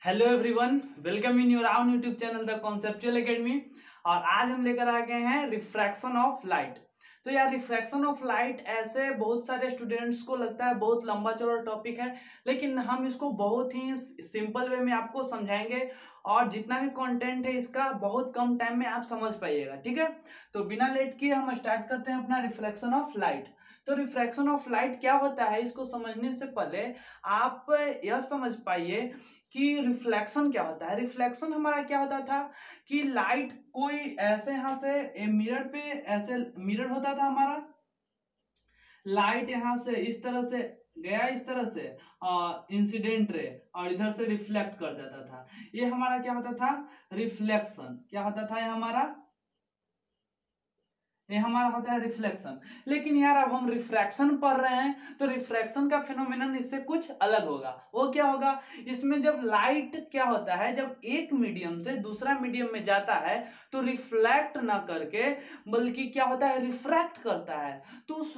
Hello everyone, welcome in your our YouTube channel the conceptual academy. और आज हम लेकर आ गए हैं रिफ्रैक्शन ऑफ लाइट। तो यार, रिफ्रैक्शन ऑफ लाइट ऐसे बहुत सारे स्टूडेंट्स को लगता है बहुत लंबा चौड़ा टॉपिक है, लेकिन हम इसको बहुत ही सिंपल वे में आपको समझाएंगे और जितना भी कंटेंट है इसका बहुत कम टाइम में आप समझ पाइएगा। ठीक है, तो बिना लेट किए हम स्टार्ट करते हैं अपना रिफ्लेक्शन ऑफ लाइट। तो रिफ्रैक्शन ऑफ लाइट क्या होता है, इसको समझने से पहले आप यह समझ पाइए कि रिफ्लेक्शन क्या होता है। रिफ्लेक्शन हमारा क्या होता था कि लाइट कोई ऐसे यहां से मिरर पे, ऐसे मिरर होता था हमारा, लाइट यहां से इस तरह से गया, इस तरह से इंसिडेंट रे, और इधर से रिफ्लेक्ट कर जाता था। ये हमारा क्या होता था, रिफ्लेक्शन। क्या होता था ये हमारा होता है रिफ्लेक्शन। लेकिन यार अब हम रिफ्रैक्शन पढ़ रहे हैं तो रिफ्रैक्शन का फिनोमेनन इससे कुछ अलग होगा। वो क्या होगा, इसमें जब लाइट क्या होता है, जब एक मीडियम से दूसरा मीडियम में जाता है तो रिफ्लेक्ट ना करके बल्कि क्या होता है, रिफ्रैक्ट करता है। तो उस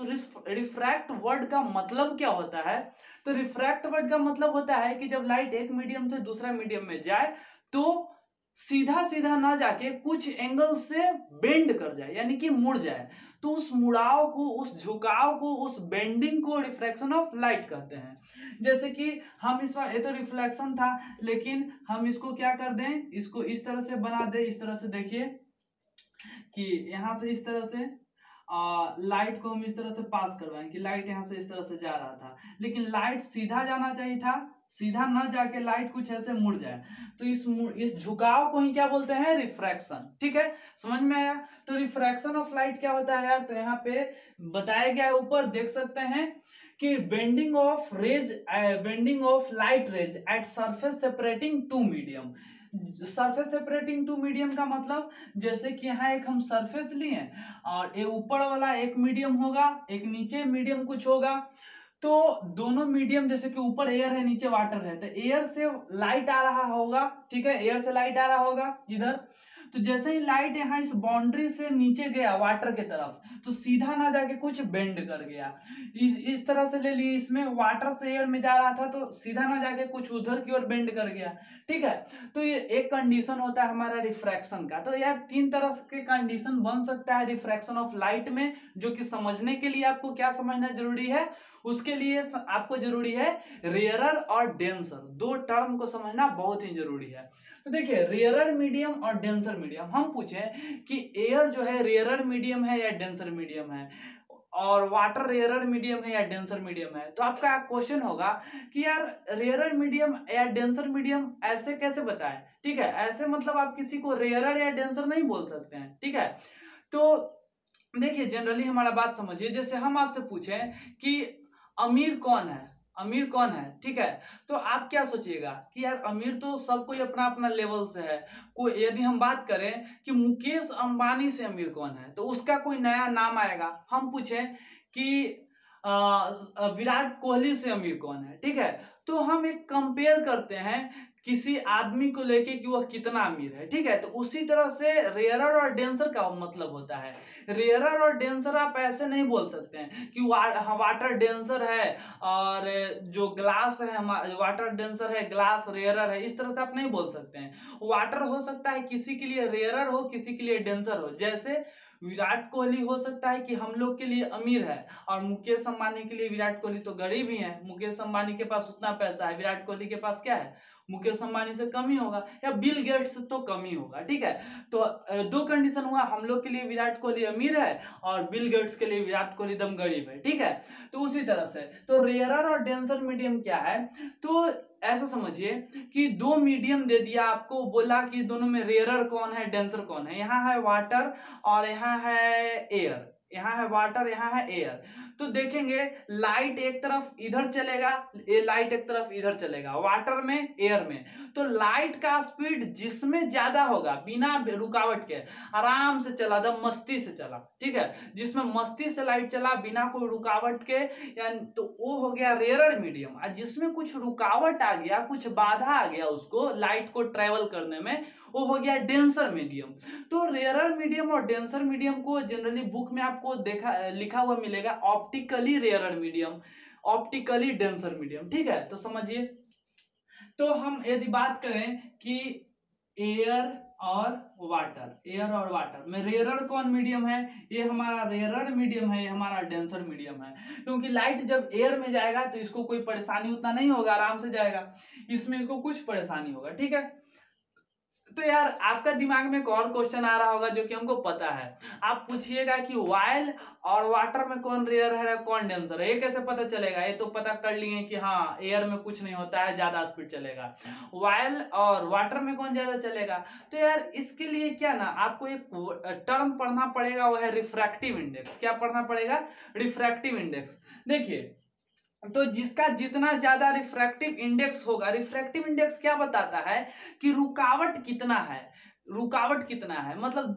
रिफ्रैक्ट वर्ड का मतलब क्या होता है, तो रिफ्रैक्ट वर्ड का मतलब होता है कि जब लाइट एक मीडियम से दूसरा मीडियम में जाए तो सीधा सीधा ना जाके कुछ एंगल से बेंड कर जाए, यानी कि मुड़ जाए। तो उस मुड़ाव को, उस झुकाव को, उस बेंडिंग को रिफ्रैक्शन ऑफ लाइट कहते हैं। जैसे कि हम इस बार, ये तो रिफ्लेक्शन था, लेकिन हम इसको क्या कर दें, इसको इस तरह से बना दे। इस तरह से देखिए कि यहां से इस तरह से लाइट को हम इस तरह से पास करवाएं कि लाइट यहां से इस तरह से जा रहा था, लेकिन लाइट सीधा जाना चाहिए था, सीधा ना जाके लाइट कुछ ऐसे मुड़ जाए। तो इस झुकाव को ही क्या बोलते हैं, रिफ्रैक्शन। ठीक है, समझ में आया। तो रिफ्रैक्शन ऑफ लाइट क्या होता है यार, तो यहाँ पे बताया गया है, ऊपर देख सकते हैं कि bending of rays, bending of light rays at surface separating two medium. Surface separating two medium का मतलब, जैसे कि यहाँ एक हम सरफेस लिए और ये ऊपर वाला एक मीडियम होगा, एक नीचे मीडियम कुछ होगा। तो दोनों मीडियम, जैसे कि ऊपर एयर है नीचे वाटर है, तो एयर से लाइट आ रहा होगा। ठीक है, एयर से लाइट आ रहा होगा इधर। तो जैसे ही लाइट यहाँ इस बाउंड्री से नीचे गया वाटर के तरफ, तो सीधा ना जाके कुछ बेंड कर गया। इस तरह से ले लिए, इसमें वाटर से एयर में जा रहा था तो सीधा ना जाके कुछ उधर की ओर बेंड कर गया। ठीक है, तो ये एक कंडीशन होता है हमारा रिफ्रैक्शन का। तो यार तीन तरह के कंडीशन बन सकता है रिफ्रैक्शन ऑफ लाइट में, जो कि समझने के लिए आपको क्या समझना जरूरी है, उसके लिए आपको जरूरी है रेयरर और डेंसर। दो टर्म को समझना बहुत ही जरूरी है। तो देखिए, रेयरर मीडियम और डेंसर मीडियम, हम पूछे कि एयर जो है रेयरर मीडियम है या डेंसर मीडियम है, और वाटर रेयरर मीडियम है या डेंसर मीडियम है, तो आपका क्वेश्चन होगा कि यार रेयरर मीडियम या डेंसर मीडियम ऐसे कैसे बताएं। ठीक है, ऐसे मतलब आप किसी को रेयरर या डेंसर नहीं बोल सकते हैं। ठीक है, तो देखिए जनरली हमारा बात समझिए, जैसे हम आपसे पूछें कि अमीर कौन है, अमीर कौन है, ठीक है, तो आप क्या सोचिएगा कि यार अमीर तो सब कोई अपना अपना लेवल से है। कोई, यदि हम बात करें कि मुकेश अंबानी से अमीर कौन है, तो उसका कोई नया नाम आएगा। हम पूछें कि विराट कोहली से अमीर कौन है, ठीक है, तो हम एक कंपेयर करते हैं किसी आदमी को लेके कि वह कितना अमीर है। ठीक है, तो उसी तरह से रेयरर और डेंसर का मतलब होता है। रेयरर और डेंसर आप ऐसे नहीं बोल सकते हैं कि वाटर डेंसर है और जो ग्लास है, वाटर डेंसर है, ग्लास रेयरर है, इस तरह से आप नहीं बोल सकते हैं। वाटर हो सकता है किसी के लिए रेयरर हो, किसी के लिए डेंसर हो। जैसे विराट कोहली हो सकता है कि हम लोग के लिए अमीर है, और मुकेश अंबानी के लिए विराट कोहली तो गरीब ही है। मुकेश अंबानी के पास उतना पैसा है, विराट कोहली के पास क्या है, मुकेश अंबानी से कम ही होगा, या बिल गेट्स से तो कम ही होगा। ठीक है, तो दो कंडीशन हुआ, हम लोग के लिए विराट कोहली अमीर है और बिल गेट्स के लिए विराट कोहली एकदम गरीब है। ठीक है, तो उसी तरह से तो रेयरर और डेंसर मीडियम क्या है, तो ऐसा समझिए कि दो मीडियम दे दिया आपको, बोला कि दोनों में रेयरर कौन है, डेंसर कौन है। यहाँ है वाटर और यहाँ है एयर, यहाँ है वाटर, यहाँ है एयर। तो देखेंगे लाइट एक तरफ इधर चलेगा, ये लाइट एक तरफ इधर चलेगा, वाटर में एयर में। तो लाइट का स्पीड जिसमें ज्यादा होगा, बिना रुकावट के आराम से चला, दम मस्ती से चला। ठीक है, जिसमें मस्ती से लाइट चला बिना कोई रुकावट के, यानी तो वो हो गया रेयरर मीडियम। और जिसमें कुछ रुकावट आ गया, कुछ बाधा आ गया उसको लाइट को ट्रेवल करने में, वो हो गया डेंसर मीडियम। तो रेयरर मीडियम और डेंसर मीडियम को जनरली बुक में आपको लिखा हुआ मिलेगा optically rarer medium, optically denser medium. ठीक है, तो समझिए। तो हम यदि बात करें कि एयर और वाटर में रेयरर कौन मीडियम है, ये हमारा रेयरर मीडियम है, ये हमारा डेंसर मीडियम है। क्योंकि लाइट जब एयर में जाएगा तो इसको कोई परेशानी उतना नहीं होगा, आराम से जाएगा, इसमें इसको कुछ परेशानी होगा, ठीक है। तो यार आपका दिमाग में एक और क्वेश्चन आ रहा होगा जो कि हमको पता है, आप पूछिएगा कि ऑयल और वाटर में कौन रेयर है कौन डेंसर है, ये कैसे पता चलेगा। ये तो पता कर लिए कि हाँ एयर में कुछ नहीं होता है, ज्यादा स्पीड चलेगा, ऑयल और वाटर में कौन ज्यादा चलेगा। तो यार इसके लिए क्या ना आपको एक टर्म पढ़ना पड़ेगा, वो है रिफ्रैक्टिव इंडेक्स। क्या पढ़ना पड़ेगा? Refractive index. देखिए तो जिसका जितना ज्यादा रिफ्रैक्टिव इंडेक्स होगा, रिफ्रैक्टिव इंडेक्स क्या बताता है कि रुकावट कितना है, रुकावट कितना है, मतलब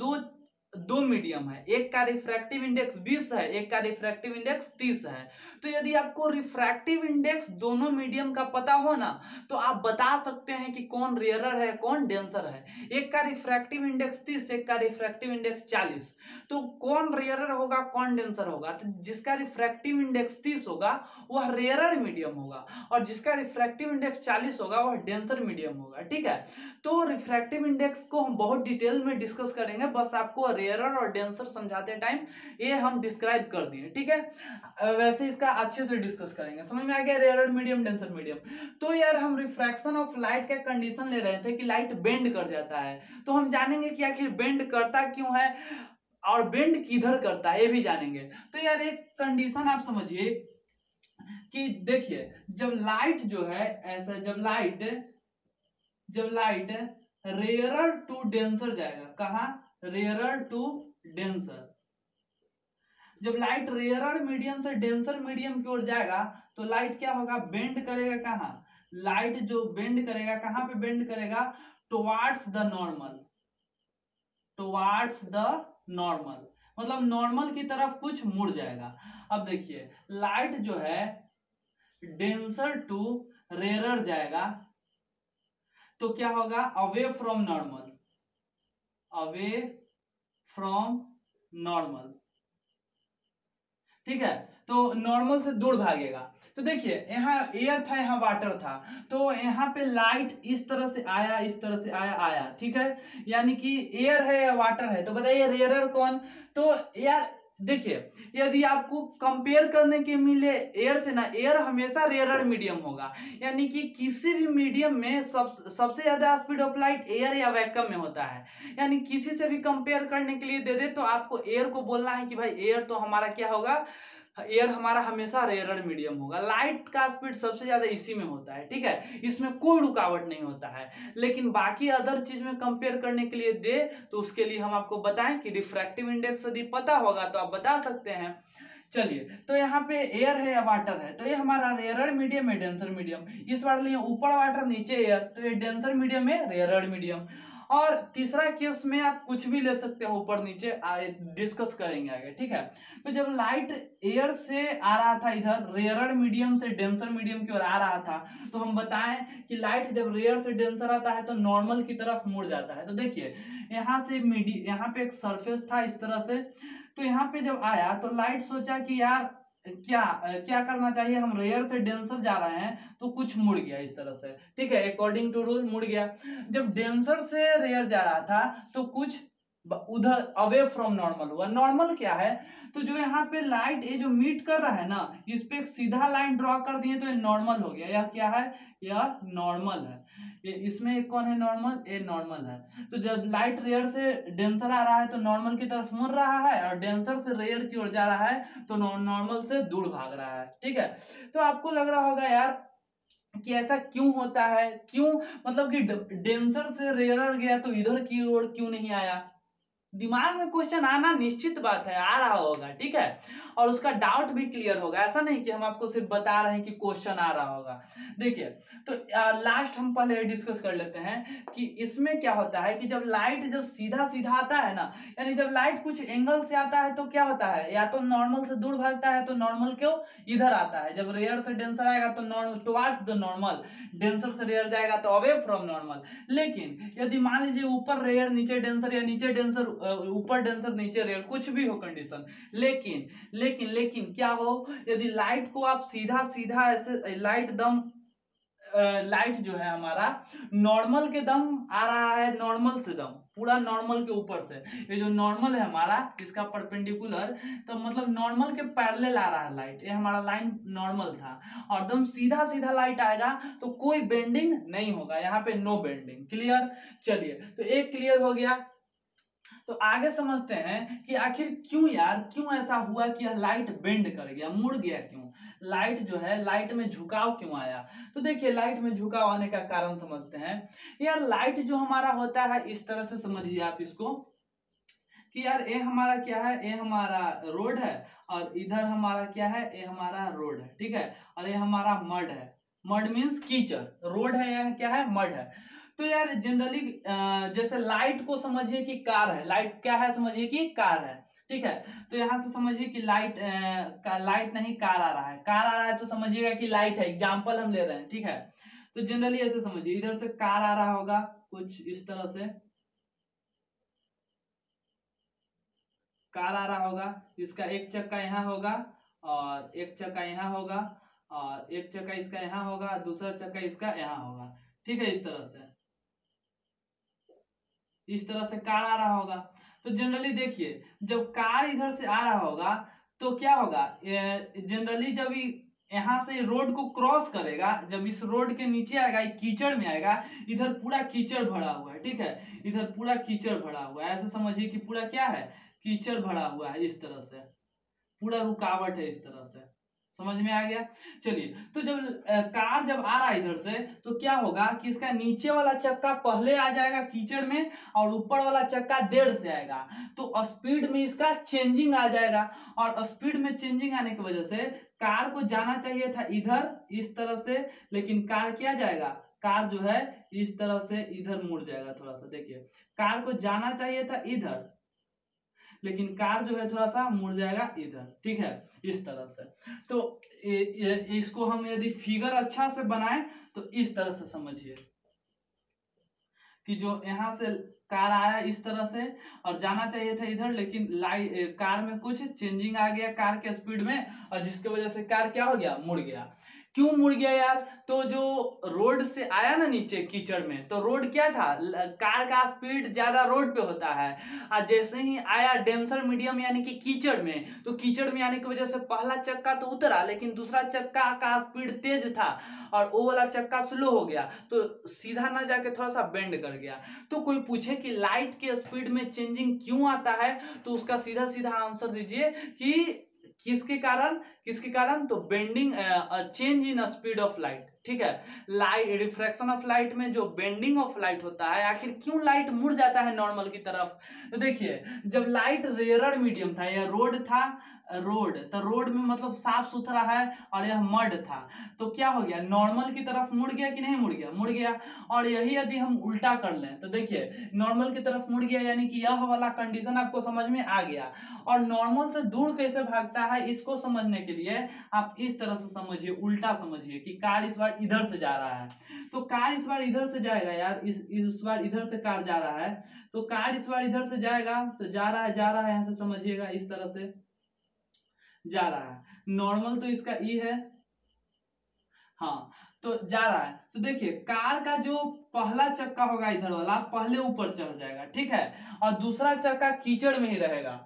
दो मीडियम है, एक का रिफ्रैक्टिव इंडेक्स 20 है, एक का रिफ्रैक्टिव इंडेक्स 30 है। तो यदि आपको रिफ्रैक्टिव इंडेक्स दोनों मीडियम का पता हो ना तो आप बता सकते हैं कि कौन रेयरर है कौन डेंसर है। एक का रिफ्रैक्टिव इंडेक्स 30, एक का रिफ्रैक्टिव इंडेक्स 40, तो कौन रेयरर होगा कौन डेंसर होगा। तो जिसका रिफ्रैक्टिव इंडेक्स 30 होगा वह रेयरर मीडियम होगा, और जिसका रिफ्रैक्टिव इंडेक्स 40 होगा वह डेंसर मीडियम होगा, ठीक है। तो रिफ्रैक्टिव इंडेक्स को हम बहुत डिटेल में डिस्कस करेंगे, बस आपको रेयरर और डेंसर समझाते टाइम ये हम डिस्क्राइब कर दिए, ठीक है। वैसे इसका अच्छे से डिस्कस करेंगे, समझ में आ गया, रेयरर मीडियम डेंसर मीडियम। तो यार हम रिफ्रैक्शन ऑफ लाइट का कंडीशन ले रहे थे कि लाइट बेंड कर जाता है, तो हम जानेंगे कि आखिर बेंड करता क्यों है और बेंड किधर करता है ये भी जानेंगे। तो यार एक कंडीशन आप समझिए कि देखिए जब लाइट जो है ऐसा, जब लाइट रेयरर टू डेंसर जाएगा, कहा रेयरर टू डेंसर, जब लाइट रेयरर मीडियम से डेंसर मीडियम की ओर जाएगा तो लाइट क्या होगा, बेंड करेगा कहाँ, लाइट जो बेंड करेगा कहाँ पे बेंड करेगा, towards the normal, towards the normal, मतलब नॉर्मल की तरफ कुछ मुड़ जाएगा। अब देखिए लाइट जो है डेंसर टू रेयरर जाएगा तो क्या होगा, away from normal, away from normal, ठीक है। तो नॉर्मल से दूर भागेगा। तो देखिए यहाँ एयर था यहाँ वाटर था, तो यहाँ पे लाइट इस तरह से आया इस तरह से आया, ठीक है, यानी कि एयर है या वाटर है। तो बताइए रेयरर कौन। तो यार देखिए यदि आपको कंपेयर करने के मिले एयर से ना, एयर हमेशा रेयरर मीडियम होगा, यानी कि किसी भी मीडियम में सबसे ज्यादा स्पीड ऑफ लाइट एयर या वैक्यूम में होता है। यानी किसी से भी कंपेयर करने के लिए दे दे तो आपको एयर को बोलना है कि भाई एयर तो हमारा क्या होगा, एयर हमारा हमेशा रेयरर मीडियम होगा। लाइट का स्पीड सबसे ज्यादा इसी में होता है, ठीक है, इसमें कोई रुकावट नहीं होता है। लेकिन बाकी अदर चीज में कंपेयर करने के लिए दे तो उसके लिए हम आपको बताएं कि रिफ्रैक्टिव इंडेक्स यदि पता होगा तो आप बता सकते हैं। चलिए तो यहाँ पे एयर है या वाटर है, तो ये हमारा रेयरर मीडियम है, डेंसर मीडियम। इस बार लिए ऊपर वाटर नीचे एयर, तो ये डेंसर मीडियम है रेयरर मीडियम। और तीसरा केस में आप कुछ भी ले सकते हो, ऊपर नीचे डिस्कस करेंगे आगे, ठीक है। तो जब लाइट एयर से आ रहा था इधर, रेयरर मीडियम से डेंसर मीडियम की ओर आ रहा था, तो हम बताएं कि लाइट जब रेयर से डेंसर आता है तो नॉर्मल की तरफ मुड़ जाता है। तो देखिए यहाँ से यहाँ पे एक सरफेस था इस तरह से, तो यहाँ पे जब आया तो लाइट सोचा कि यार क्या करना चाहिए, हम रेयर से डेंसर जा रहे हैं तो कुछ मुड़ गया इस तरह से, ठीक है, अकॉर्डिंग टू रूल मुड़ गया। जब डेंसर से रेयर जा रहा था तो कुछ उधर अवे फ्रॉम नॉर्मल हुआ। नॉर्मल क्या है, तो जो यहाँ पे लाइट ये जो मीट कर रहा है ना, इस पे एक सीधा लाइन ड्रॉ कर दिए तो ये नॉर्मल हो गया। यह क्या है, यह नॉर्मल है। ये इसमें एक कौन है नॉर्मल, ये नॉर्मल है। तो जब लाइट रेयर से डेंसर आ रहा है तो नॉर्मल की तरफ मुड़ रहा है, और डेंसर से रेयर की ओर जा रहा है तो नॉर्मल से दूर भाग रहा है, ठीक है। तो आपको लग रहा होगा यार कि ऐसा क्यों होता है, क्यों, मतलब कि डेंसर से रेयर गया तो इधर की ओर क्यों नहीं आया। दिमाग में क्वेश्चन आना निश्चित बात है, आ रहा होगा, ठीक है, और उसका डाउट भी क्लियर होगा। ऐसा नहीं कि हम आपको सिर्फ बता रहे हैं कि क्वेश्चन आ रहा होगा। देखिए तो लास्ट हम पहले डिस्कस कर लेते हैं कि इसमें क्या होता है कि जब लाइट जब सीधा सीधा आता है ना, यानी जब लाइट कुछ एंगल से आता है तो क्या होता है, या तो नॉर्मल से दूर भागता है तो नॉर्मल क्यों इधर आता है। जब रेयर से डेंसर आएगा तो normal towards the normal, denser से रेयर जाएगा तो अवे फ्रॉम नॉर्मल। लेकिन यदि मान लीजिए ऊपर रेयर नीचे डेंसर, या नीचे डेंसर ऊपर डेंसर नीचे रेयर, कुछ भी हो कंडीशन, लेकिन लेकिन लेकिन क्या हो, यदि लाइट को आप सीधा सीधा ऐसे लाइट दम लाइट जो है हमारा नॉर्मल के दम आ रहा है, नॉर्मल से दम पूरा नॉर्मल के ऊपर से, ये जो नॉर्मल है हमारा इसका परपेंडिकुलर, तो मतलब नॉर्मल के पैरेलल आ रहा है लाइट, ये हमारा लाइन नॉर्मल था, और एकदम सीधा सीधा लाइट आएगा तो कोई बेंडिंग नहीं होगा, यहाँ पे नो बेंडिंग। क्लियर? चलिए, तो एक क्लियर हो गया। तो आगे समझते हैं कि आखिर क्यों यार, क्यों ऐसा हुआ कि यह लाइट बेंड कर गया, मुड़ गया क्यों, लाइट जो है लाइट में झुकाव क्यों आया। तो देखिए लाइट में झुकाव आने का कारण समझते हैं। यार लाइट जो हमारा होता है, इस तरह से समझिए आप इसको कि यार ये हमारा क्या है, ये हमारा रोड है, और इधर हमारा क्या है, ये हमारा रोड है, ठीक है, और ये हमारा मड है। मड मीन्स कीचड़, रोड है, यह क्या है, मड है। तो यार जनरली जैसे लाइट को समझिए कि कार है, लाइट क्या है, समझिए कि कार है, ठीक है। तो यहां से समझिए कि लाइट नहीं कार आ रहा है, कार आ रहा है तो समझिएगा कि लाइट है, एग्जाम्पल हम ले रहे हैं, ठीक है। तो जनरली ऐसे समझिए, इधर से कार आ रहा होगा कुछ इस तरह से, कार आ रहा होगा, इसका एक चक्का यहाँ होगा और एक चक्का यहाँ होगा, और एक चक्का इसका यहाँ होगा, दूसरा चक्का इसका यहाँ होगा, ठीक है। इस तरह से कार आ रहा होगा। तो जनरली देखिए जब कार इधर से आ रहा होगा तो क्या होगा, जनरली जब यहाँ से रोड को क्रॉस करेगा, जब इस रोड के नीचे आएगा, कीचड़ में आएगा, इधर पूरा कीचड़ भरा हुआ है, ठीक है, इधर पूरा कीचड़ भरा हुआ है, ऐसे समझिए कि पूरा क्या है, कीचड़ भरा हुआ है, इस तरह से पूरा रुकावट है, इस तरह से समझ में आ गया। चलिए, तो जब कार जब आ रहा है इधर से तो क्या होगा कि इसका नीचे वाला चक्का पहले आ जाएगा कीचड़ में, और ऊपर वाला चक्का देर से आएगा, तो स्पीड में इसका चेंजिंग आ जाएगा, और स्पीड में चेंजिंग आने की वजह से कार को जाना चाहिए था इधर इस तरह से, लेकिन कार क्या जाएगा, कार जो है इस तरह से इधर मुड़ जाएगा थोड़ा सा। देखिए कार को जाना चाहिए था इधर, लेकिन कार जो है थोड़ा सा मुड़ जाएगा इधर, ठीक है, इस तरह से। तो इसको हम यदि फिगर अच्छा से बनाए तो इस तरह से समझिए कि जो यहाँ से कार आया इस तरह से और जाना चाहिए था इधर, लेकिन कार में कुछ चेंजिंग आ गया कार के स्पीड में, और जिसके वजह से कार क्या हो गया, मुड़ गया। क्यों मुड़ गया यार, तो जो रोड से आया ना नीचे कीचड़ में, तो रोड क्या था, कार का स्पीड ज्यादा रोड पे होता है, और जैसे ही आया डेंसर मीडियम यानी कि कीचड़ में, तो कीचड़ में आने की वजह से पहला चक्का तो उतरा, लेकिन दूसरा चक्का का स्पीड तेज था और वो वाला चक्का स्लो हो गया, तो सीधा ना जाके थोड़ा सा बेंड कर गया। तो कोई पूछे कि लाइट के स्पीड में चेंजिंग क्यों आता है, तो उसका सीधा सीधा आंसर दीजिए कि किसके कारण, तो bending, change in speed of light, ठीक है। लाइट रिफ्रैक्शन ऑफ लाइट में जो बेंडिंग ऑफ लाइट होता है, आखिर क्यों लाइट मुड़ जाता है नॉर्मल की तरफ। तो देखिए जब लाइट रेयर मीडियम था, या रोड था, तो रोड में मतलब साफ सुथरा है और यह मड था, तो क्या हो गया, नॉर्मल की तरफ मुड़ गया कि नहीं मुड़ गया, मुड़ गया। और यही यदि हम उल्टा कर लें तो देखिए नॉर्मल की तरफ मुड़ गया, यानी कि यह वाला कंडीशन आपको समझ में आ गया। और नॉर्मल से दूर कैसे भागता है इसको समझने के लिए आप इस तरह से समझिए, उल्टा समझिए कि कार इस बार इधर से जा रहा है, तो कार इस बार इधर से जाएगा यार, इस बार इधर से कार जा रहा है, तो कार इस बार इधर से जाएगा, तो जा रहा है यहां से समझिएगा इस तरह से जा रहा है, नॉर्मल तो इसका ई है, हाँ, तो जा रहा है। तो देखिए कार का जो पहला चक्का होगा इधर वाला पहले ऊपर चढ़ जाएगा, ठीक है, और दूसरा चक्का कीचड़ में ही रहेगा।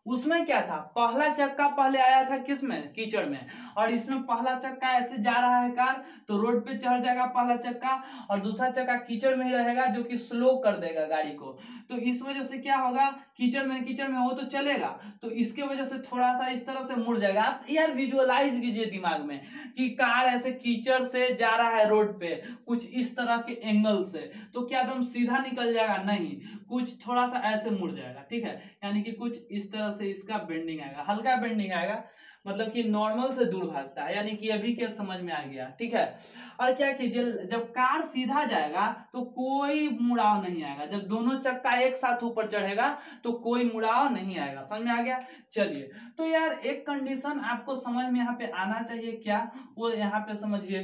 उसमें क्या था, पहला चक्का पहले आया था किसमें, कीचड़ में, और इसमें पहला चक्का ऐसे जा रहा है कार, तो रोड पे चढ़ जाएगा पहला चक्का, और दूसरा चक्का कीचड़ में ही रहेगा जो कि स्लो कर देगा गाड़ी को। तो इस वजह से क्या होगा, कीचड़ में वो तो चलेगा, तो इसके वजह से थोड़ा सा इस तरह से मुड़ जाएगा। आप यार विजुअलाइज कीजिए दिमाग में कि कार ऐसे कीचड़ से जा रहा है रोड पे कुछ इस तरह के एंगल से, तो क्या एकदम सीधा निकल जाएगा, नहीं, कुछ थोड़ा सा ऐसे मुड़ जाएगा, ठीक है, यानी कि कुछ इस तरह से इसका बेंडिंग आएगा, हल्का बेंडिंग आएगा, मतलब कि नॉर्मल से दूर भागता है, यानी कि अभी के समझ में आ गया, ठीक है। और क्या कीजिए, जब कार सीधा जाएगा तो कोई मुड़ाव नहीं आएगा, जब दोनों चक्का एक साथ ऊपर चढ़ेगा तो कोई मुड़ाव नहीं आएगा, समझ में आ गया। चलिए, तो यार एक कंडीशन आपको समझ में यहाँ पे आना चाहिए, क्या, वो यहाँ पे समझिए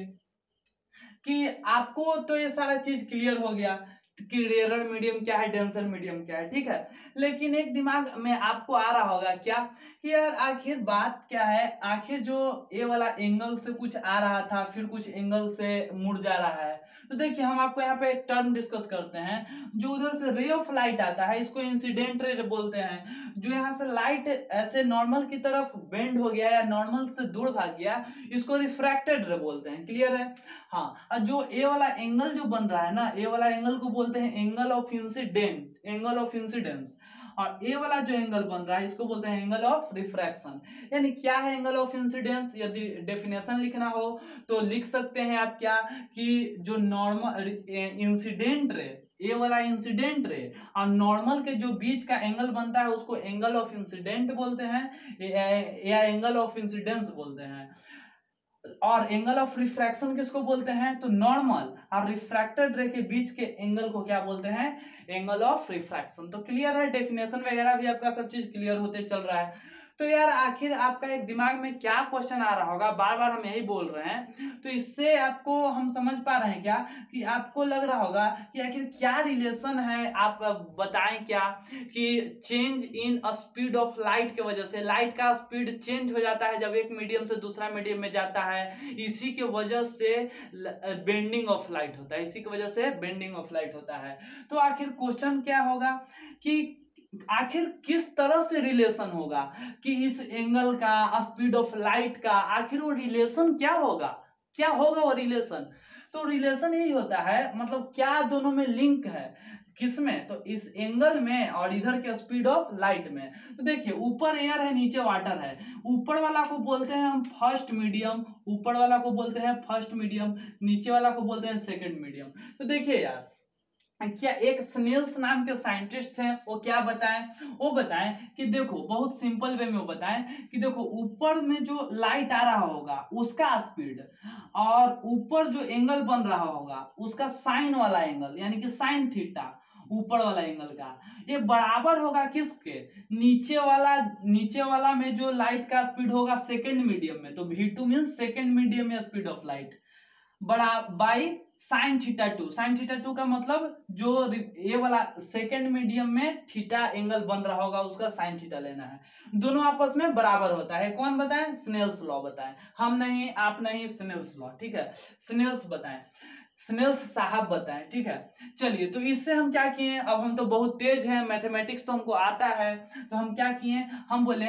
कि आपको तो ये सारा चीज क्लियर हो गया, कि रेयर मीडियम क्या है, डेंसर मीडियम क्या है, ठीक है। लेकिन एक दिमाग में आपको आ रहा होगा क्या कि यार आखिर बात क्या है, आखिर जो ए वाला एंगल से कुछ आ रहा था फिर कुछ एंगल से मुड़ जा रहा है। तो देखिए हम आपको यहाँ पे एक टर्म डिस्कस करते हैं, जो उधर से रे ऑफ लाइट आता है इसको इंसिडेंट रे बोलते हैं। जो यहाँ से लाइट ऐसे नॉर्मल की तरफ बेंड हो गया या नॉर्मल से दूर भाग गया इसको रिफ्रैक्टेड रे बोलते हैं। क्लियर है? हाँ, और जो ए वाला एंगल जो बन रहा है ना, ए वाला एंगल को बोलते हैं angle of incident, angle of incidence. और ए वाला जो एंगल बन रहा है इसको बोलते हैं एंगल ऑफ रिफ्रैक्शन। यानी क्या है एंगल ऑफ इंसिडेंस? यदि डेफिनेशन लिखना हो तो लिख सकते हैं आप क्या कि जो नॉर्मल इंसिडेंट रे, ए वाला इंसिडेंट रे और नॉर्मल के जो बीच का एंगल बनता है उसको एंगल ऑफ इंसिडेंट बोलते हैं या एंगल ऑफ इंसिडेंस बोलते हैं। और एंगल ऑफ रिफ्रैक्शन किसको बोलते हैं? तो नॉर्मल और रिफ्रैक्टेड रे के बीच के एंगल को क्या बोलते हैं? Angle of refraction. तो क्लियर है, डेफिनेशन वगैरह भी आपका सब चीज क्लियर होते चल रहा है। तो यार आखिर आपका एक दिमाग में क्या क्वेश्चन आ रहा होगा, बार बार हम यही बोल रहे हैं, तो इससे आपको हम समझ पा रहे हैं क्या कि आपको लग रहा होगा कि आखिर क्या रिलेशन है, आप बताएं क्या कि change in speed of light के वजह से लाइट का स्पीड चेंज हो जाता है जब एक मीडियम से दूसरा मीडियम में जाता है, इसी के वजह से बेंडिंग ऑफ लाइट होता है, इसी की वजह से बेंडिंग ऑफ लाइट होता है। तो आखिर क्वेश्चन क्या होगा कि आखिर किस तरह से रिलेशन होगा कि इस एंगल का, स्पीड ऑफ लाइट का, आखिर वो रिलेशन क्या होगा, क्या होगा वो रिलेशन? तो रिलेशन यही होता है, मतलब क्या दोनों में लिंक है, किसमें? तो इस एंगल में और इधर के स्पीड ऑफ लाइट में। तो देखिए ऊपर एयर है नीचे वाटर है, ऊपर वाला को बोलते हैं हम फर्स्ट मीडियम, ऊपर वाला को बोलते हैं फर्स्ट मीडियम, नीचे वाला को बोलते हैं सेकंड मीडियम। तो देखिए यार क्या एक स्नेल्स नाम के साइंटिस्ट हैं, वो क्या बताएं? वो बताएं कि देखो बहुत सिंपल वे में वो बताएं कि देखो ऊपर में जो लाइट आ रहा होगा उसका स्पीड और ऊपर जो एंगल बन रहा होगा उसका साइन वाला एंगल यानी कि साइन थीटा, ऊपर वाला एंगल का, ये बराबर होगा किसके? नीचे वाला में जो लाइट का स्पीड होगा सेकेंड मीडियम में, तो V2 मीन्स सेकेंड मीडियम में स्पीड ऑफ लाइट बड़ा by sine theta 2। Sign theta 2 का मतलब जो ये वाला सेकेंड मीडियम में थीटा एंगल बन रहा होगा उसका साइन थीटा लेना है। दोनों आपस में बराबर होता है। कौन बताएं? स्नेल्स लॉ बताएं, हम नहीं, आप नहीं, स्नेल्स लॉ, ठीक है, स्नेल्स बताएं, स्नेल्स साहब बताएं, ठीक है। चलिए तो इससे हम क्या किए, अब हम तो बहुत तेज हैं, मैथमेटिक्स तो हमको आता है, तो हम क्या किए, हम बोले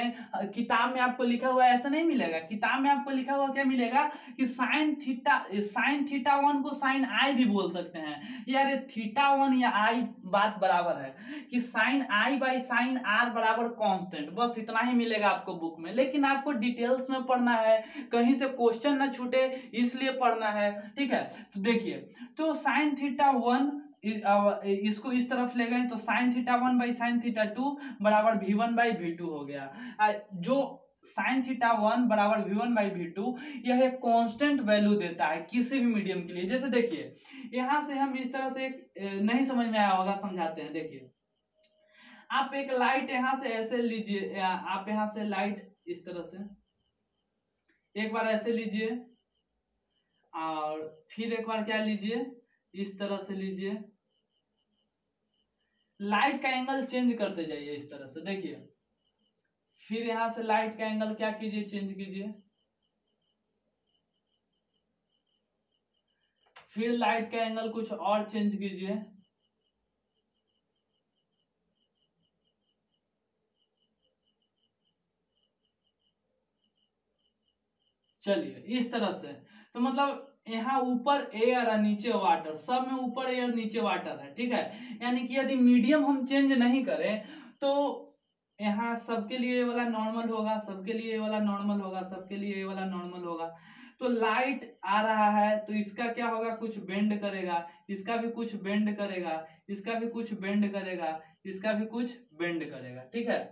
किताब में आपको लिखा हुआ ऐसा नहीं मिलेगा, किताब में आपको लिखा हुआ क्या मिलेगा कि साइन थीटा 1 को साइन आई भी बोल सकते हैं। यार ये थीटा 1 या आई बात बराबर है कि sine i by sine r बराबर कांस्टेंट, बस इतना ही मिलेगा आपको बुक में, लेकिन आपको डिटेल्स में पढ़ना है, कहीं से क्वेश्चन ना छूटे इसलिए पढ़ना है, ठीक है। तो देखिए तो साइन थीटा 1 इसको इस तरफ ले गए तो sign theta 1 by sine theta 2 बराबर V1 बाई V2 हो गया। जो साइन थीटा 1 बराबर V1 बाई V2 यह एक कांस्टेंट वैल्यू देता है किसी भी मीडियम के लिए। जैसे देखिए यहां से हम इस तरह से नहीं समझ में आया होगा, समझाते हैं। देखिए आप एक लाइट यहां से ऐसे लीजिए, आप यहां से लाइट इस तरह से एक बार ऐसे लीजिए और फिर एक बार क्या लीजिए, इस तरह से लीजिए, लाइट का एंगल चेंज करते जाइए इस तरह से। देखिए फिर यहां से लाइट का एंगल क्या कीजिए, चेंज कीजिए, फिर लाइट का एंगल कुछ और चेंज कीजिए, चलिए इस तरह से। तो मतलब यहाँ ऊपर एयर और नीचे वाटर, सब में ऊपर एयर नीचे वाटर है, ठीक है। यानी कि यदि मीडियम हम चेंज नहीं करें तो यहाँ सबके लिए ये वाला नॉर्मल होगा, सबके लिए ये वाला नॉर्मल होगा, सबके लिए ये वाला नॉर्मल होगा। तो लाइट आ रहा है तो इसका क्या होगा, कुछ बेंड करेगा, इसका भी कुछ बेंड करेगा, इसका भी कुछ बेंड करेगा, इसका भी कुछ बेंड करेगा, ठीक है।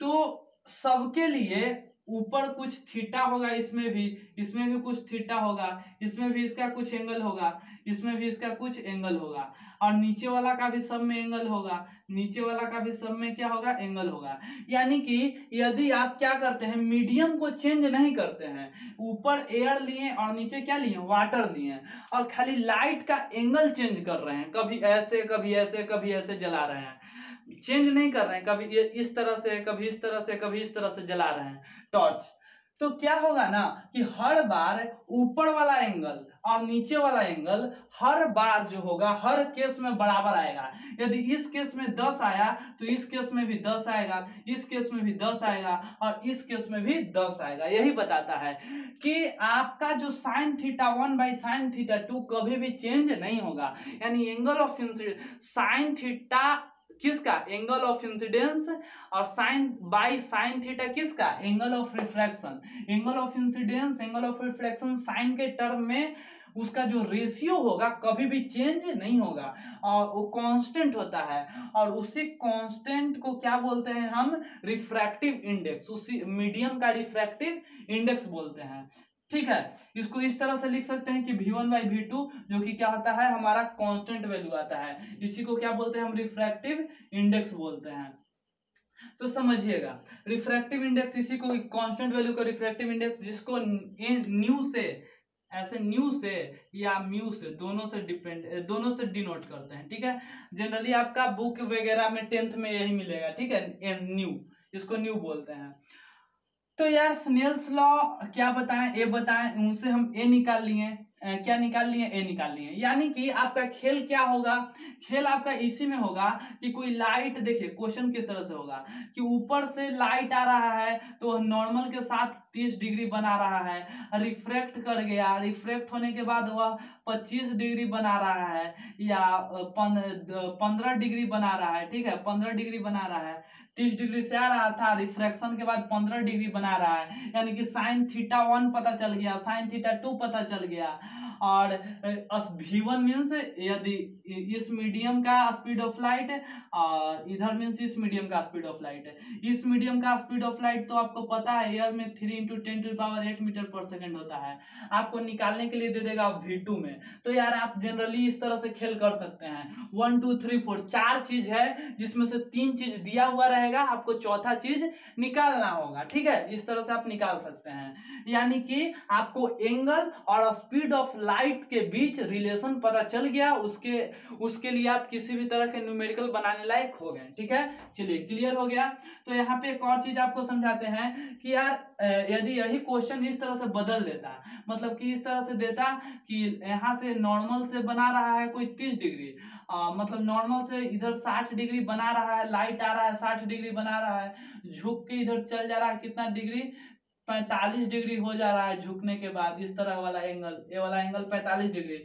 तो सबके लिए ऊपर कुछ थीटा होगा, इसमें भी कुछ थीटा होगा, इसमें भी इसका कुछ एंगल होगा, इसमें भी इसका कुछ एंगल होगा, और नीचे वाला का भी सब में एंगल होगा, नीचे वाला का भी सब में क्या होगा, एंगल होगा। यानी कि यदि आप क्या करते हैं, मीडियम को चेंज नहीं करते हैं, ऊपर एयर लिए और नीचे क्या लिए, वाटर लिए, और खाली लाइट का एंगल चेंज कर रहे हैं, कभी ऐसे कभी ऐसे कभी ऐसे जला रहे हैं, चेंज नहीं कर रहे हैं, कभी इस तरह से कभी इस तरह से कभी इस तरह से जला रहे हैं टॉर्च, तो क्या होगा ना कि हर बार ऊपर वाला एंगल और नीचे वाला एंगल हर बार जो होगा हर केस में बराबर आएगा। यदि इस केस में 10 आया तो इस केस में भी 10 आएगा, इस केस में भी 10 आएगा, और इस केस में भी 10 आएगा। यही बताता है कि आपका जो sine theta 1 by sine theta 2 कभी भी चेंज नहीं होगा। यानी एंगल ऑफ साइन थीटा किसका, एंगल ऑफ इंसिडेंस, और साइन बाई साइन थीटा किसका, angle of refraction. Angle of incidence, angle of refraction sine के टर्म में उसका जो रेशियो होगा कभी भी चेंज नहीं होगा और वो कांस्टेंट होता है, और उसी कांस्टेंट को क्या बोलते हैं हम, रिफ्रैक्टिव इंडेक्स, उसी मीडियम का रिफ्रैक्टिव इंडेक्स बोलते हैं। ठीक है, इसको इस तरह से लिख सकते हैं कि v1 बाई v2 जो कि क्या होता है, हमारा कांस्टेंट वैल्यू आता है, इसी को क्या बोलते हैं हम, रिफ्रैक्टिव इंडेक्स बोलते हैं। तो समझिएगा, रिफ्रैक्टिव इंडेक्स इसी को, कांस्टेंट वैल्यू का रिफ्रैक्टिव इंडेक्स, जिसको न्यू से, ऐसे न्यू से या म्यू से, दोनों से डिनोट करते हैं। ठीक है, जनरली आपका बुक वगैरह में 10th में यही मिलेगा। ठीक है, न्यू, इसको न्यू बोलते हैं। तो यार स्नेल्स लॉ क्या बताएं, ए बताएं, उनसे हम ए निकाल लिए, क्या निकाल लिए, ए निकाल लिए। यानी कि आपका खेल क्या होगा, खेल आपका इसी में होगा कि कोई लाइट, देखिए क्वेश्चन किस तरह से होगा कि ऊपर से लाइट आ रहा है तो नॉर्मल के साथ 30 डिग्री बना रहा है, रिफ्रैक्ट कर गया, रिफ्रैक्ट होने के बाद वह 25 डिग्री बना रहा है या 15 डिग्री बना रहा है। ठीक है, 15 डिग्री बना रहा है, 30 डिग्री से आ रहा था, रिफ्रैक्शन के बाद 15 डिग्री बना रहा है, यानी कि साइन थीटा 1 पता चल गया, साइन थीटा 2 पता चल गया। और v1 मीन्स यदि इस मीडियम का स्पीड ऑफ लाइट और इधर मीन्स इस मीडियम का स्पीड ऑफ लाइट है, इस मीडियम का स्पीड ऑफ लाइट तो आपको पता है एयर में 3 × 10⁸ मीटर पर सेकेंड होता है, आपको निकालने के लिए दे देगा v2 में। तो यार आप जनरली इस तरह से खेल कर सकते हैं, 1 2 3 4 4 चीज है जिसमें से 3 चीज दिया हुआ रहेगा, आपको चौथा चीज निकालना होगा। ठीक है, इस तरह से आप निकाल सकते हैं, यानी कि आपको एंगल और स्पीड ऑफ लाइट के बीच रिलेशन पता चल गया, उसके लिए आप किसी भी तरह के न्यूमेरिकल बनाने लायक हो गए। ठीक है, चलिए क्लियर हो गया। तो यहाँ पे एक और चीज आपको समझाते हैं कि यार यदि यही क्वेश्चन इस तरह से बदल देता, मतलब कि इस तरह से देता कि यहाँ से नॉर्मल से बना रहा है कोई 30 डिग्री, मतलब नॉर्मल से इधर 60 डिग्री बना रहा है, लाइट आ रहा है 60 डिग्री बना रहा है, झुक के इधर चल जा रहा है कितना डिग्री, 45 डिग्री हो जा रहा है झुकने के बाद, इस तरह वाला एंगल, ये वाला एंगल 45 डिग्री।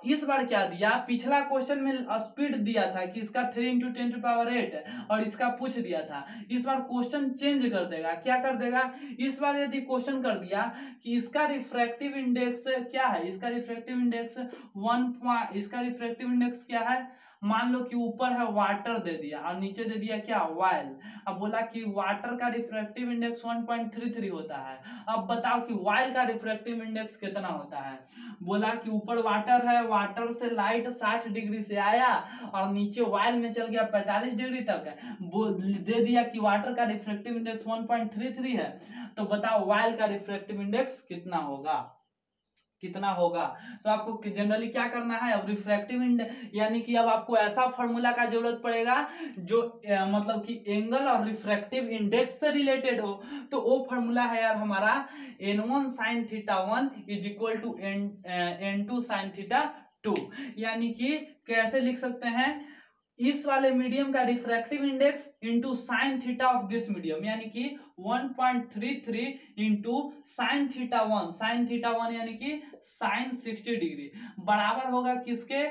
इस बार क्या दिया, पिछला क्वेश्चन में स्पीड दिया था कि इसका 3 × 10⁸ और इसका पूछ दिया था, इस बार क्वेश्चन चेंज कर देगा, क्या कर देगा, इस बार यदि क्वेश्चन कर दिया कि इसका रिफ्रैक्टिव इंडेक्स क्या है, इसका रिफ्रैक्टिव इंडेक्स इसका रिफ्रैक्टिव इंडेक्स क्या है, मान लो कि ऊपर है वाटर दे दिया और नीचे दे दिया क्या, ऑयल। अब बोला कि वाटर का रिफ्रैक्टिव इंडेक्स 1.33 होता है, अब बताओ कि ऑयल का रिफ्रैक्टिव इंडेक्स कितना होता है। बोला कि ऊपर वाटर है, वाटर से लाइट 60 डिग्री से आया और नीचे ऑयल में चल गया 45 डिग्री तक, दे दिया कि वाटर का रिफ्रैक्टिव इंडेक्स 1.33 है, तो बताओ ऑयल का रिफ्रैक्टिव इंडेक्स कितना होगा, कितना होगा। तो आपको जनरली क्या करना है, अब रिफ्रैक्टिव इंडेक्स, यानी कि अब आपको ऐसा फॉर्मूला का जरूरत पड़ेगा जो मतलब कि एंगल और रिफ्रैक्टिव इंडेक्स से रिलेटेड हो। तो वो फॉर्मूला है यार हमारा n1 sin θ 1 = n2 sin θ 2। यानी कि कैसे लिख सकते हैं, इस वाले मीडियम का refractive index into sine theta of this medium, यानी कि 1.33 into sine theta 1, sign theta 1 यानी कि साइन 60 डिग्री बराबर होगा किसके,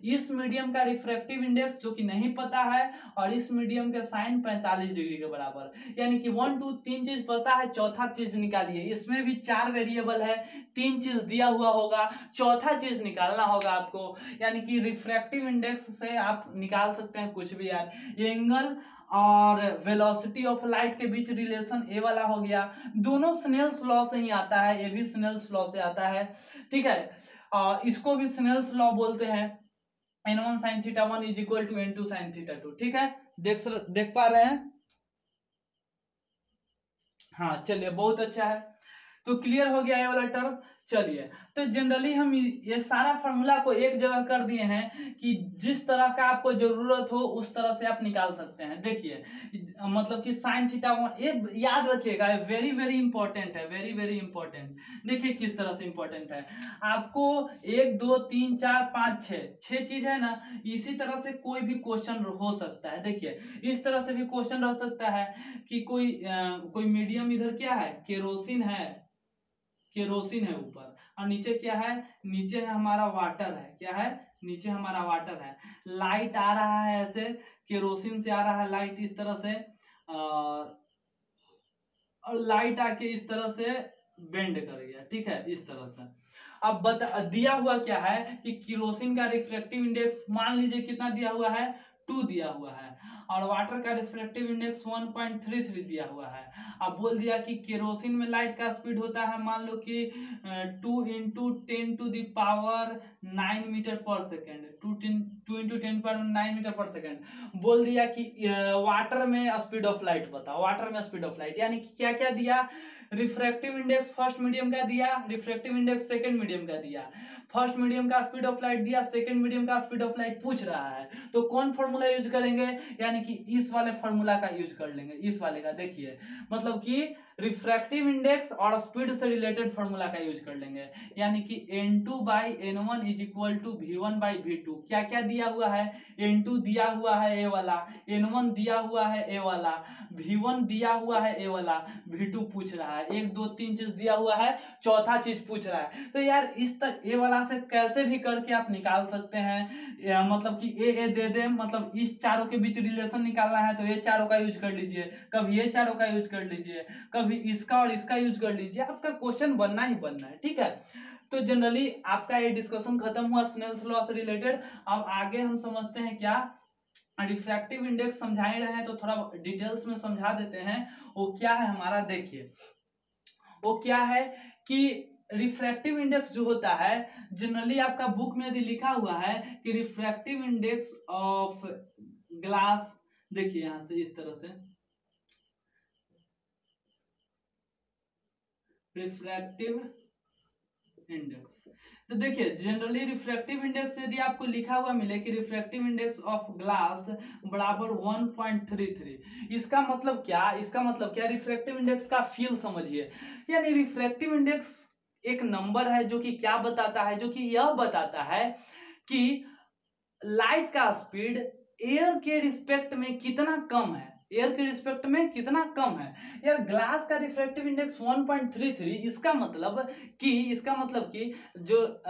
इस मीडियम का रिफ्रैक्टिव इंडेक्स जो कि नहीं पता है और इस मीडियम के साइन 45 डिग्री के बराबर। यानी कि 1 2 3 चीज पता है, चौथा चीज निकालिए, इसमें भी 4 वेरिएबल है, 3 चीज दिया हुआ होगा, चौथा चीज निकालना होगा आपको। यानी कि रिफ्रैक्टिव इंडेक्स से आप निकाल सकते हैं कुछ भी यार, एंगल और वेलोसिटी ऑफ लाइट के बीच रिलेशन ए वाला हो गया। दोनों स्नेल्स लॉ से ही आता है, ये भी स्नेल्स लॉ से आता है, ठीक है। इसको भी स्नेल्स लॉ बोलते हैं, n1 sin theta 1 is equal to n2 sin theta 2, ठीक है। देख पा रहे हैं? हाँ चलिए, बहुत अच्छा है। तो क्लियर हो गया ये वाला टर्म। चलिए, तो जनरली हम ये सारा फॉर्मूला को एक जगह कर दिए हैं कि जिस तरह का आपको जरूरत हो उस तरह से आप निकाल सकते हैं। देखिए, मतलब कि साइन थीटा ये याद रखिएगा, वेरी वेरी इंपॉर्टेंट है, वेरी वेरी इंपॉर्टेंट। देखिए किस तरह से इंपॉर्टेंट है आपको, 1 2 3 4 5 6 चीज है ना, इसी तरह से कोई भी क्वेश्चन हो सकता है। देखिए, इस तरह से भी क्वेश्चन रह सकता है कि कोई मीडियम इधर क्या है, केरोसिन है, केरोसिन है ऊपर, और नीचे क्या है, नीचे है हमारा वाटर है, क्या है, नीचे हमारा वाटर है। लाइट आ रहा है ऐसे, केरोसिन से आ रहा है लाइट इस तरह से, और लाइट आके इस तरह से बेंड कर गया, ठीक है, इस तरह से। अब दिया हुआ क्या है कि केरोसिन का रिफ्रैक्टिव इंडेक्स मान लीजिए कितना दिया हुआ है, 2 दिया हुआ है, और वाटर का रिफ्रैक्टिव इंडेक्स 1.33 दिया हुआ है। अब बोल दिया कि केरोसिन में लाइट का स्पीड होता है, मान लो कि 2 इंटू 10⁹ मीटर पर सेकेंड, 2 इंटू 10⁹ मीटर पर सेकेंड। बोल दिया कि वाटर में स्पीड ऑफ लाइट बताओ, वाटर में स्पीड ऑफ लाइट, यानी कि क्या क्या दिया, रिफ्रैक्टिव इंडेक्स फर्स्ट मीडियम का दिया, रिफ्रैक्टिव इंडेक्स सेकंड मीडियम का दिया, फर्स्ट मीडियम का स्पीड ऑफ लाइट दिया, सेकंड मीडियम का स्पीड ऑफ लाइट पूछ रहा है, तो कौन फॉर्मूला यूज करेंगे, यानी कि इस वाले फॉर्मूला का यूज कर लेंगे, इस वाले का। देखिए, मतलब कि रिफ्रैक्टिव इंडेक्स और स्पीड से रिलेटेड फॉर्मूला का यूज कर लेंगे, यानी कि n2/n1 is equal to v1/v2। क्या क्या दिया हुआ है, n2 दिया हुआ है ए वाला, n1 दिया हुआ है ए वाला, v1 दिया हुआ है ए वाला, v2 पूछ रहा है, 1 2 3 चीज दिया हुआ है, चौथा चीज पूछ रहा है। तो यार इस तक ए वाला से कैसे भी करके आप निकाल सकते हैं, मतलब कि ए दे दे, मतलब इस चारों के बीच रिलेशन निकालना है तो ये चारों का यूज कर लीजिए, कभी ये चारों का यूज कर लीजिए, कभी इसका और इसका यूज कर लीजिए, आपका क्वेश्चन बनना ही बनना है, ठीक है। तो जनरली आपका ये डिस्कशन खत्म हुआ स्नेल्स लॉ से रिलेटेड। अब आगे हम समझते हैं क्या, रिफ्रैक्टिव इंडेक्स समझा ही रहे हैं तो थोड़ा डिटेल्स में समझा देते हैं। वो क्या है हमारा, देखिए वो क्या है कि रिफ्रैक्टिव इंडेक्स जो होता है, जनरली आपका बुक में यदि लिखा हुआ है कि रिफ्रैक्टिव इंडेक्स ऑफ ग्लास, देखिए यहां से इस तरह से रिफ्रैक्टिव इंडेक्स, तो देखिए जनरली रिफ्रैक्टिव इंडेक्स यदि आपको लिखा हुआ मिले कि रिफ्रैक्टिव इंडेक्स ऑफ ग्लास बराबर 1.33, इसका मतलब क्या, इसका मतलब क्या, रिफ्रैक्टिव इंडेक्स का फील समझिए। यानी रिफ्रैक्टिव इंडेक्स एक नंबर है जो कि क्या बताता है, जो कि यह बताता है कि लाइट का स्पीड एयर के रिस्पेक्ट में कितना कम है, एयर के रिस्पेक्ट में कितना कम है। यार ग्लास का रिफ्रैक्टिव इंडेक्स 1.33, इसका मतलब कि जो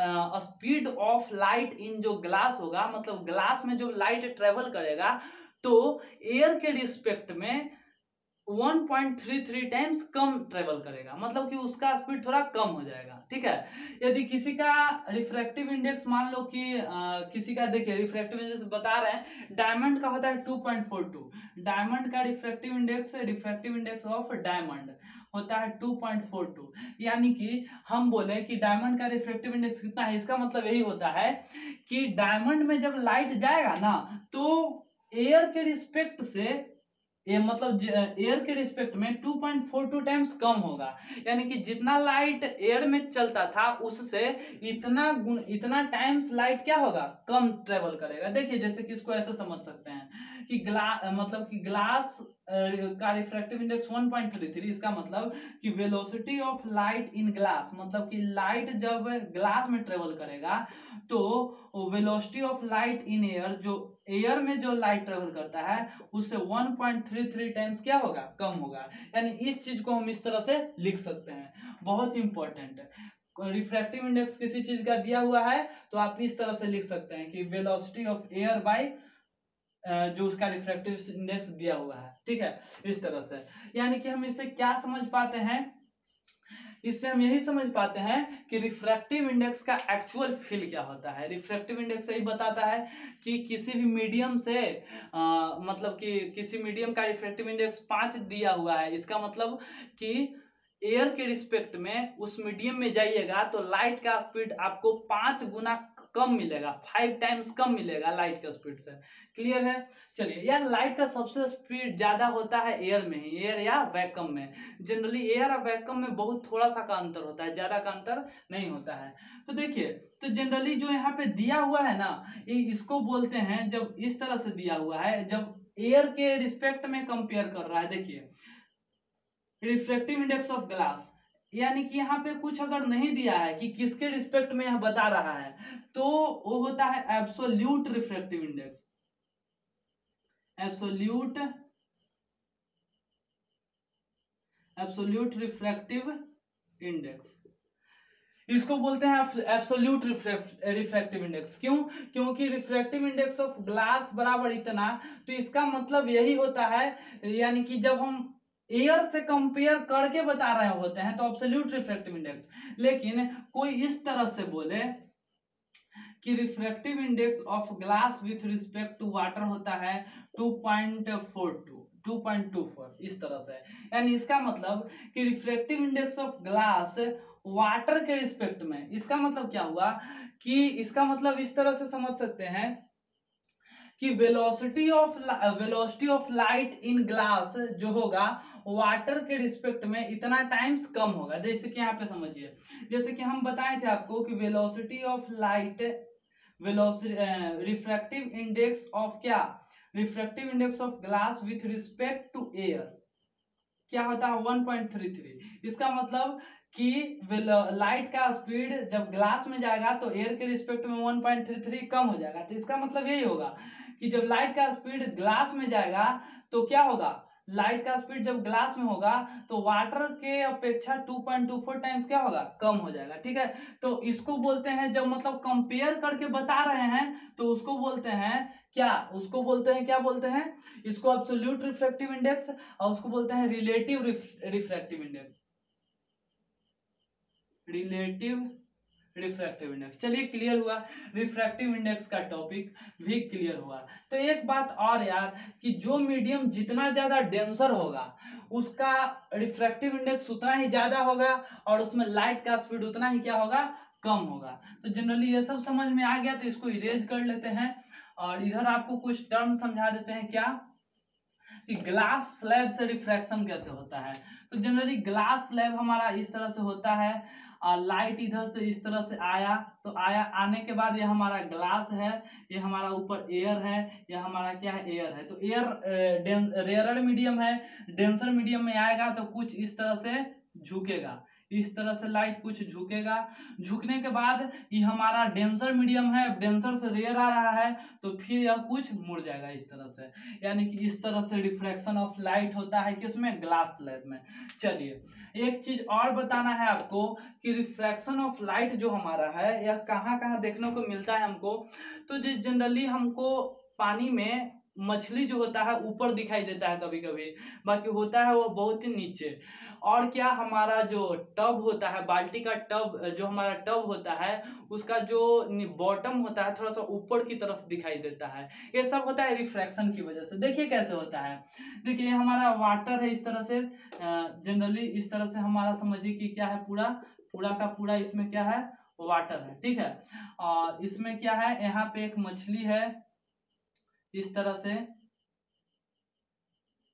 स्पीड ऑफ लाइट इन जो ग्लास होगा, मतलब ग्लास में जो लाइट ट्रेवल करेगा तो एयर के रिस्पेक्ट में 1.33 टाइम्स कम ट्रेवल करेगा, मतलब कि उसका स्पीड थोड़ा कम हो जाएगा, ठीक है। यदि किसी का रिफ्रैक्टिव इंडेक्स मान लो कि किसी का, देखिए रिफ्रैक्टिव इंडेक्स बता रहे हैं, डायमंड का होता है 2.42, डायमंड का रिफ्रैक्टिव इंडेक्स ऑफ डायमंड होता है 2.42, यानी कि हम बोले कि डायमंड का रिफ्रैक्टिव इंडेक्स कितना है, इसका मतलब यही होता है कि डायमंड में जब लाइट जाएगा ना तो एयर के रिस्पेक्ट से ये मतलब एयर के रिस्पेक्ट में 2.42 टाइम्स कम होगा, यानी कि जितना लाइट एयर में चलता था उससे इतना टाइम्स लाइट क्या होगा, कम ट्रेवल करेगा। देखिए जैसे कि इसको ऐसे समझ सकते हैं कि ग्लास का रिफ्रैक्टिव इंडेक्स 1.33, इसका मतलब कि velocity of light in glass, मतलब कि लाइट जब ग्लास में ट्रेवल करेगा तो velocity of light in air, जो एयर में जो लाइट ट्रेवल करता है उससे 1.33 टाइम्स क्या होगा, कम होगा। यानी इस चीज को हम इस तरह से लिख सकते हैं, बहुत इंपॉर्टेंट है। रिफ्रैक्टिव इंडेक्स किसी चीज का दिया हुआ है तो आप इस तरह से लिख सकते हैं कि वेलोसिटी ऑफ एयर बाय जो उसका रिफ्रैक्टिव इंडेक्स दिया हुआ है, ठीक है, इस तरह से। यानी कि हम इससे क्या समझ पाते हैं, इससे हम यही समझ पाते हैं कि रिफ्रैक्टिव इंडेक्स का एक्चुअल फील क्या होता है। रिफ्रैक्टिव इंडेक्स यही बताता है कि किसी भी मीडियम से मतलब कि किसी मीडियम का रिफ्रैक्टिव इंडेक्स 5 दिया हुआ है, इसका मतलब कि एयर के रिस्पेक्ट में उस मीडियम में जाइएगा तो लाइट का स्पीड आपको 5 गुना कम मिलेगा, 5 टाइम्स कम मिलेगा लाइट के स्पीड से। क्लियर है? चलिए यार, लाइट का सबसे स्पीड ज्यादा होता है एयर में ही, एयर या वैक्यूम में। जनरली एयर और वैक्यूम में बहुत थोड़ा सा का अंतर होता है, ज्यादा का अंतर नहीं होता है। तो देखिए, तो जनरली जो यहाँ पे दिया हुआ है ना, इसको बोलते हैं, जब इस तरह से दिया हुआ है, जब एयर के रिस्पेक्ट में कंपेयर कर रहा है, देखिए रिफ्रैक्टिव इंडेक्स ऑफ ग्लास, यानी कि यहाँ पे कुछ अगर नहीं दिया है कि किसके रिस्पेक्ट में यह बता रहा है, तो वो होता है absolute refractive index. Absolute refractive index, इसको बोलते हैं एब्सोल्यूट रिफ्रैक्टिव इंडेक्स। क्यों? क्योंकि रिफ्रैक्टिव इंडेक्स ऑफ ग्लास बराबर इतना, तो इसका मतलब यही होता है, यानी कि जब हम एयर से कंपेयर करके बता रहे होते हैं तो एब्सोल्यूट रिफ्रैक्टिव इंडेक्स। लेकिन कोई इस तरह से बोले कि refractive index of glass with respect to water होता है 2.24, इस तरह से, यानी इसका मतलब कि refractive index of glass water के रिस्पेक्ट में, इसका मतलब क्या हुआ कि इसका मतलब इस तरह से समझ सकते हैं कि velocity of light in glass जो होगा वाटर के रिस्पेक्ट में इतना टाइम्स कम होगा। जैसे कि यहाँ पे समझिए, जैसे कि हम बताए थे आपको कि velocity of light, refractive index of क्या, refractive index of glass with respect to air क्या होता है 1.33। इसका मतलब कि लाइट का स्पीड जब ग्लास में जाएगा तो एयर के रिस्पेक्ट में 1.33 कम हो जाएगा। तो इसका मतलब यही होगा कि जब लाइट का स्पीड ग्लास में जाएगा तो क्या होगा, लाइट का स्पीड जब ग्लास में होगा तो वाटर के अपेक्षा 2.24 टाइम्स क्या होगा, कम हो जाएगा। ठीक है, तो इसको बोलते हैं, जब मतलब कंपेयर करके बता रहे हैं तो उसको बोलते हैं क्या, उसको बोलते हैं, क्या बोलते हैं, इसको एब्सोल्यूट रिफ्रैक्टिव इंडेक्स, और उसको बोलते हैं relative refractive index, relative refractive index. चलिए क्लियर हुआ, रिफ्रैक्टिव इंडेक्स का टॉपिक भी क्लियर हुआ। तो एक बात और यार, कि जो मीडियम जितना ज्यादा डेंसर होगा उसका रिफ्रैक्टिव इंडेक्स उतना ही ज्यादा होगा और उसमें लाइट का स्पीड उतना ही क्या होगा, कम होगा। तो जनरली ये सब समझ में आ गया, तो इसको इरेज कर लेते हैं और इधर आपको कुछ टर्म समझा देते हैं। क्या कि ग्लास स्लैब से रिफ्रैक्शन कैसे होता है। तो जनरली ग्लास स्लैब हमारा इस तरह से होता है, और लाइट इधर से इस तरह से आया, तो आने के बाद ये हमारा ग्लास है, ये हमारा ऊपर एयर है, ये हमारा क्या है, एयर है। तो एयर रेयर मीडियम है, डेंसर मीडियम में आएगा तो कुछ इस तरह से झुकेगा, इस तरह से लाइट कुछ झुकेगा। झुकने के बाद ये हमारा डेंसर मीडियम है, डेंसर से रेयर आ रहा है तो फिर यह कुछ मुड़ जाएगा इस तरह से, यानी कि इस तरह से रिफ्रैक्शन ऑफ लाइट होता है किसमें, ग्लास स्लैब में। चलिए एक चीज और बताना है आपको कि रिफ्रैक्शन ऑफ लाइट जो हमारा है यह कहाँ कहाँ देखने को मिलता है हमको। तो जो जनरली हमको पानी में मछली जो होता है ऊपर दिखाई देता है कभी कभी, बाकी होता है वो बहुत ही नीचे। और क्या, हमारा जो टब होता है, बाल्टी का टब, जो हमारा टब होता है उसका जो बॉटम होता है थोड़ा सा ऊपर की तरफ दिखाई देता है। ये सब होता है रिफ्रैक्शन की वजह से। देखिए कैसे होता है, देखिए हमारा वाटर है इस तरह से, जनरली इस तरह से हमारा समझिए कि क्या है, पूरा पूरा का पूरा इसमें क्या है, वाटर है। ठीक है, और इसमें क्या है, यहाँ पे एक मछली है इस तरह से,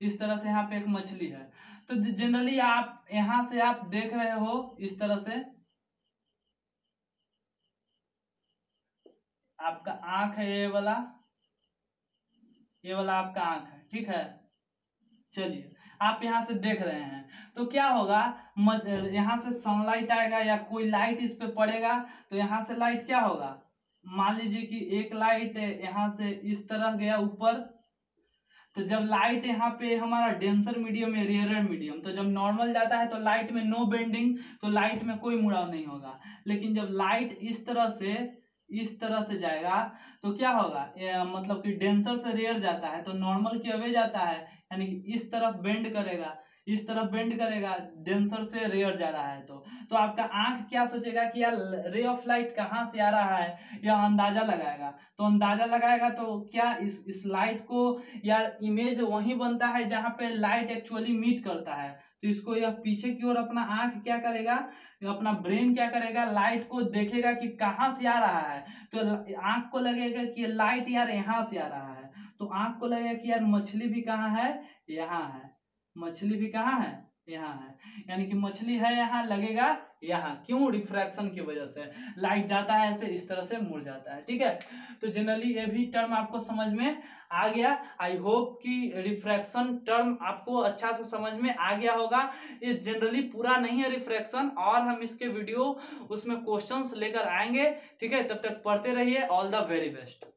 इस तरह से यहाँ पे एक मछली है। तो जनरली आप यहां से आप देख रहे हो इस तरह से, आपका आंख है ये वाला आपका आंख है। ठीक है, चलिए आप यहां से देख रहे हैं तो क्या होगा, यहां से सनलाइट आएगा या कोई लाइट इस पे पड़ेगा तो यहां से लाइट क्या होगा, मान लीजिए कि एक लाइट यहां से इस तरह गया ऊपर, तो जब लाइट यहाँ पे हमारा डेंसर मीडियम है, रेयर मीडियम, तो जब नॉर्मल जाता है तो लाइट में नो बेंडिंग, तो लाइट में कोई मुड़ाव नहीं होगा। लेकिन जब लाइट इस तरह से जाएगा तो क्या होगा, मतलब कि डेंसर से रेयर जाता है तो नॉर्मल की अवे जाता है, यानी कि इस तरफ बेंड करेगा, इस तरफ बेंड करेगा, डेंसर से रेयर जा रहा है तो आपका आंख क्या सोचेगा कि यार रे ऑफ लाइट कहाँ से आ रहा है, यह अंदाजा लगाएगा। तो अंदाजा लगाएगा तो क्या इस लाइट को यार इमेज वहीं बनता है जहाँ पे लाइट एक्चुअली मीट करता है। तो इसको यह पीछे की ओर अपना आंख क्या करेगा, अपना ब्रेन क्या करेगा, लाइट को देखेगा कि कहाँ से आ रहा है। तो आंख को लगेगा कि लाइट यार यहाँ से आ रहा है, तो आंख को लगेगा कि यार मछली भी कहाँ है, यहाँ है, मछली भी कहाँ है, यहाँ है, यानी कि मछली है यहाँ, लगेगा यहाँ। क्यों? रिफ्रैक्शन की वजह से लाइट जाता है ऐसे, इस तरह से मुड़ जाता है। ठीक है, तो जनरली ये भी टर्म आपको समझ में आ गया। आई होप कि रिफ्रैक्शन टर्म आपको अच्छा से समझ में आ गया होगा। ये जनरली पूरा नहीं है रिफ्रैक्शन, और हम इसके वीडियो उसमें क्वेश्चंस लेकर आएंगे। ठीक है, तब तक पढ़ते रहिए। All the very best.